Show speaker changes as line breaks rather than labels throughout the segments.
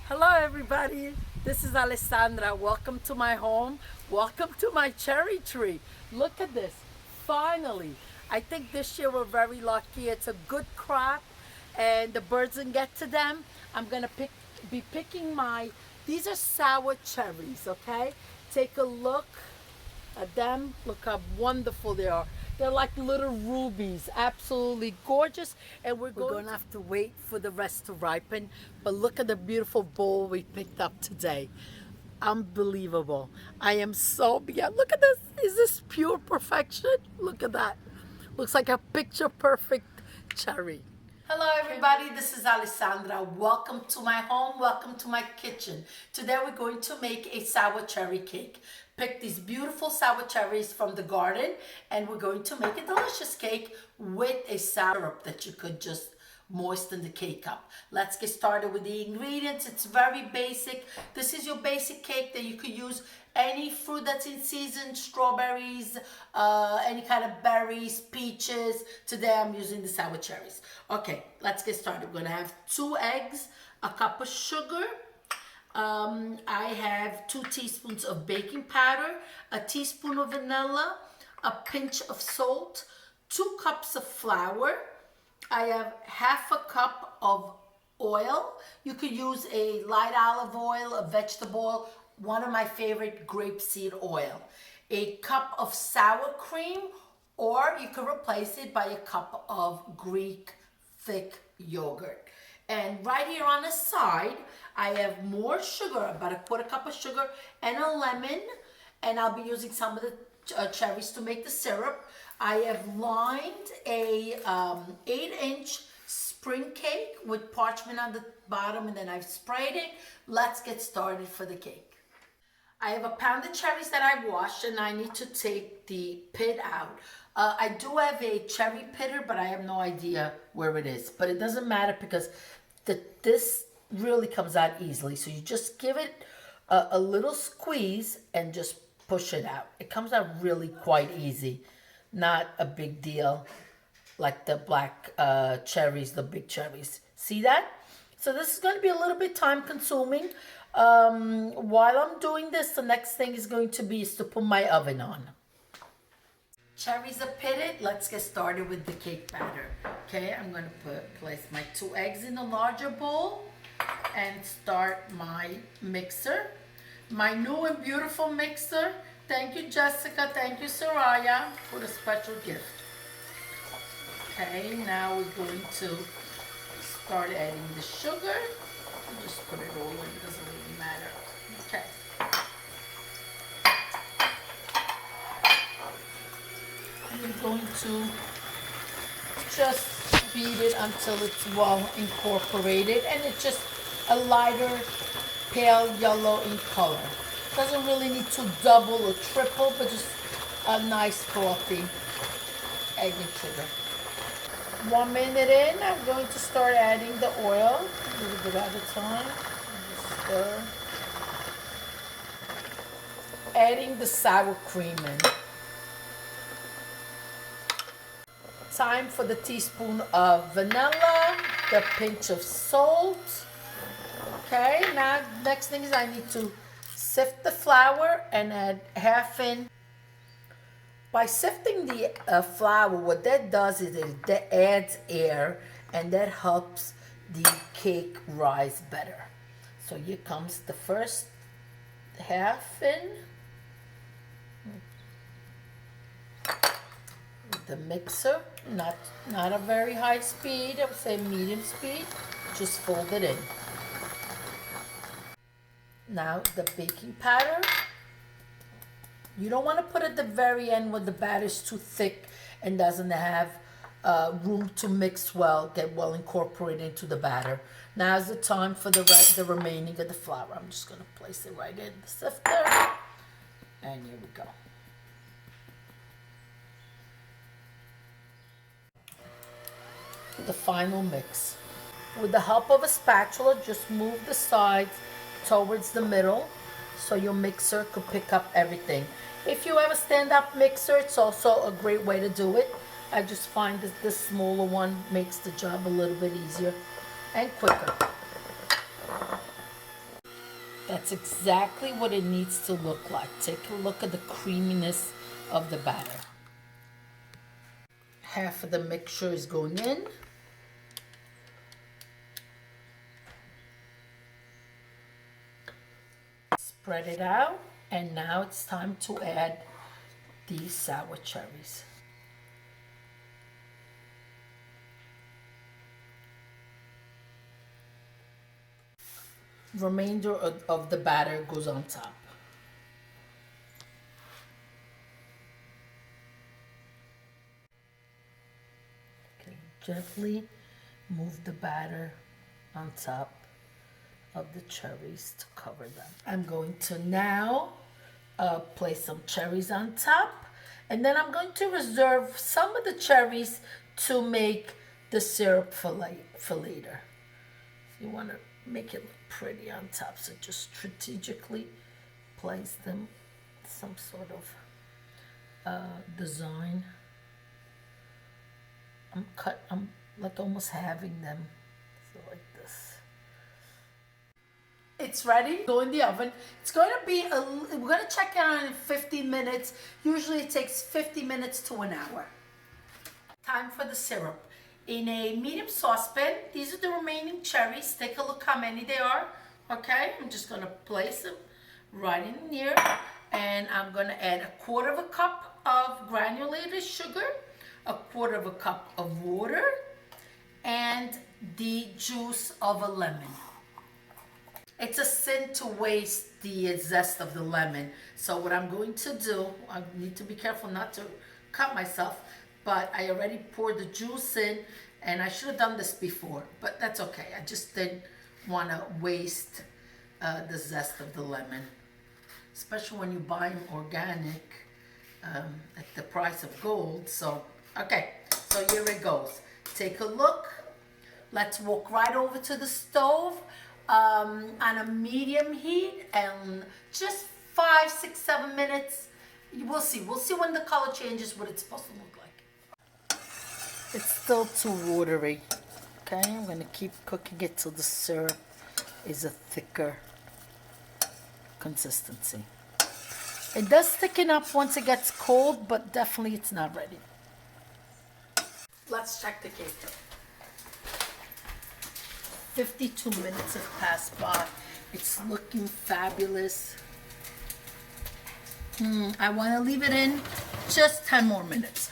Hello everybody, this is Alessandra. Welcome to my home. Welcome to my cherry tree. Look at this. Finally, I think this year we're very lucky. It's a good crop and the birds didn't get to them. I'm gonna be picking these are sour cherries, okay? Take a look at them. Look how wonderful they are. They're like little rubies, absolutely gorgeous. And we're going to have to wait for the rest to ripen. But look at the beautiful bowl we picked up today. Unbelievable. I am so beyond. Look at this. Is this pure perfection? Look at that. Looks like a picture perfect cherry. Hello everybody, this is Alessandra. Welcome to my home, welcome to my kitchen. Today we're going to make a sour cherry cake. Pick these beautiful sour cherries from the garden and we're going to make a delicious cake with a syrup that you could just moisten the cake up. Let's get started with the ingredients. It's very basic. This is your basic cake that you could use any fruit that's in season, strawberries, any kind of berries, peaches. Today I'm using the sour cherries. Okay, let's get started. We're gonna have 2 eggs, a cup of sugar. I have 2 teaspoons of baking powder, a teaspoon of vanilla, a pinch of salt, 2 cups of flour. I have half a cup of oil. You could use a light olive oil, a vegetable oil, one of my favorite grapeseed oil. A cup of sour cream, or you could replace it by a cup of Greek thick yogurt. And right here on the side, I have more sugar, about a quarter cup of sugar and a lemon. And I'll be using some of the cherries to make the syrup. I have lined a 8-inch spring cake with parchment on the bottom, and then I've sprayed it. Let's get started for the cake. I have a pound of cherries that I washed and I need to take the pit out. I do have a cherry pitter, but I have no idea where it is. But it doesn't matter because this really comes out easily. So you just give it a little squeeze and just push it out. It comes out really quite easy. Not a big deal like the black cherries, the big cherries. See that? So this is going to be a little bit time consuming. While I'm doing this, the next thing is going to be is to put my oven on. Cherries are pitted. Let's get started with the cake batter. Okay, I'm going to place my 2 eggs in a larger bowl and start my mixer. My new and beautiful mixer. Thank you, Jessica. Thank you, Soraya, for the special gift. Okay, now we're going to start adding the sugar. Just put it all in, it doesn't really matter. Okay. We're going to just beat it until it's well incorporated and it's just a lighter pale yellow in color. Doesn't really need to double or triple, but just a nice frothy egg and sugar. 1 minute in, I'm going to start adding the oil, a little bit at a time. Just stir. Adding the sour cream in. Time for the teaspoon of vanilla, the pinch of salt. Okay, now next thing is I need to sift the flour and add half in. By sifting the flour, what that does is it adds air and that helps the cake rise better. So here comes the first half in. With the mixer, not a very high speed, I would say medium speed. Just fold it in. Now the baking powder. You don't want to put at the very end when the batter is too thick and doesn't have room to mix well, get well incorporated into the batter. Now is the time for the remaining of the flour. I'm just going to place it right in the sifter. And here we go. The final mix. With the help of a spatula, just move the sides towards the middle so your mixer could pick up everything. If you have a stand-up mixer, it's also a great way to do it. I just find that this smaller one makes the job a little bit easier and quicker. That's exactly what it needs to look like. Take a look at the creaminess of the batter. Half of the mixture is going in. Spread it out, and now it's time to add these sour cherries. Remainder of the batter goes on top. Okay, gently move the batter on top of the cherries to cover them. I'm going to now place some cherries on top, and then I'm going to reserve some of the cherries to make the syrup for later. You want to make it look pretty on top, so just strategically place them some sort of design. I'm like almost having them, so like this. It's ready. Go in the oven. It's going to be we're going to check it out in 15 minutes. Usually it takes 50 minutes to an hour. Time for the syrup. In a medium saucepan, these are the remaining cherries. Take a look how many they are. Okay, I'm just going to place them right in here, and I'm going to add 1/4 cup of granulated sugar, 1/4 cup of water, and the juice of a lemon. It's a sin to waste the zest of the lemon. So what I'm going to do, I need to be careful not to cut myself, but I already poured the juice in, and I should have done this before, but that's okay. I just didn't want to waste the zest of the lemon, especially when you buy them organic at the price of gold. So, okay, so here it goes. Take a look. Let's walk right over to the stove on a medium heat, and just 5, 6, 7 minutes. We'll see. We'll see when the color changes what it's supposed to look like. It's still too watery. Okay, I'm going to keep cooking it till the syrup is a thicker consistency. It does thicken up once it gets cold, but definitely it's not ready. Let's check the cake. 52 minutes have passed by. It's looking fabulous. I want to leave it in just 10 more minutes.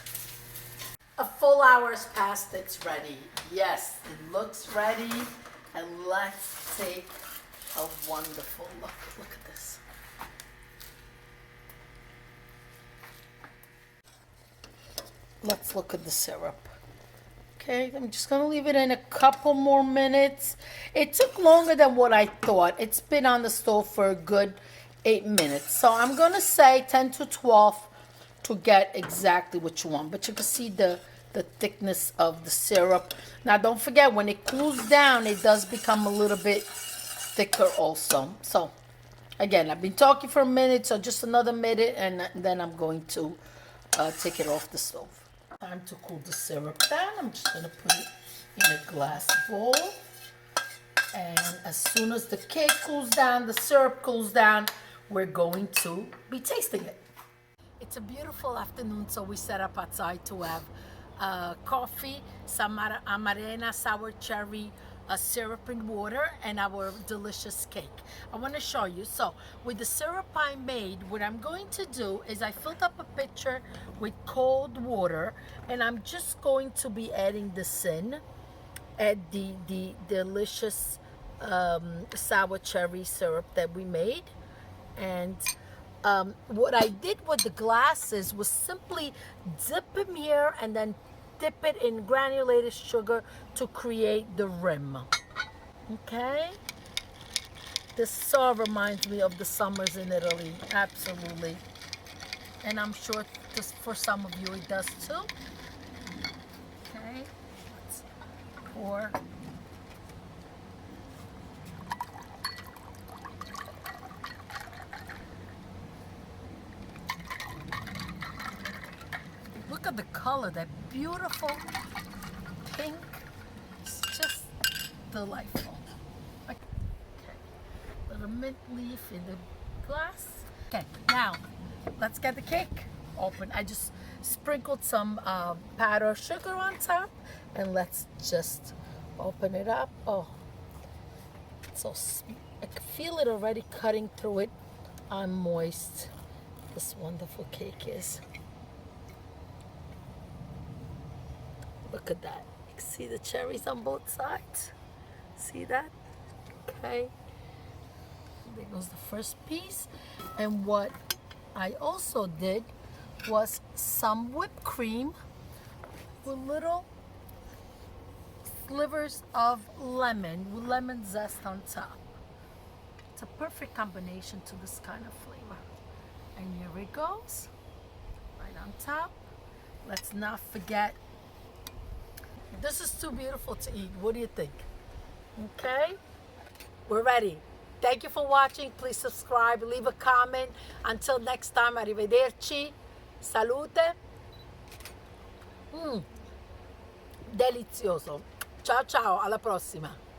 A full hour has passed. It's ready. Yes, it looks ready. And let's take a wonderful look. Look at this. Let's look at the syrup. Okay, I'm just gonna leave it in a couple more minutes. It took longer than what I thought. It's been on the stove for a good 8 minutes. So I'm gonna say 10 to 12 to get exactly what you want. But you can see the thickness of the syrup. Now don't forget, when it cools down, it does become a little bit thicker also. So again, I've been talking for a minute, so just another minute, and then I'm going to take it off the stove. Time to cool the syrup down. I'm just going to put it in a glass bowl. And as soon as the cake cools down, the syrup cools down, we're going to be tasting it. It's a beautiful afternoon, so we set up outside to have coffee, some amarena, sour cherry, syrup and water, and our delicious cake. I want to show you. So with the syrup I made, what I'm going to do is I filled up a pitcher with cold water, and I'm just going to be adding this in, add the delicious sour cherry syrup that we made. And what I did with the glasses was simply dip them here and then dip it in granulated sugar to create the rim. Okay? This so reminds me of the summers in Italy. Absolutely. And I'm sure just for some of you it does too. Okay? Let's pour. Look at the color, that beautiful pink. It's just delightful. Okay, a little mint leaf in the glass. Okay, now let's get the cake open. I just sprinkled some powdered sugar on top, and let's just open it up. Oh, so I can feel it already cutting through it. I'm moist. This wonderful cake is. Look at that. You can see the cherries on both sides. See that? Okay. There goes the first piece. And what I also did was some whipped cream with little slivers of lemon with lemon zest on top. It's a perfect combination to this kind of flavor. And here it goes, right on top. Let's not forget, this is too beautiful to eat. What do you think? Okay, we're ready. Thank you for watching. Please subscribe, leave a comment. Until next time, arrivederci. Salute. Delizioso. Ciao ciao, alla prossima.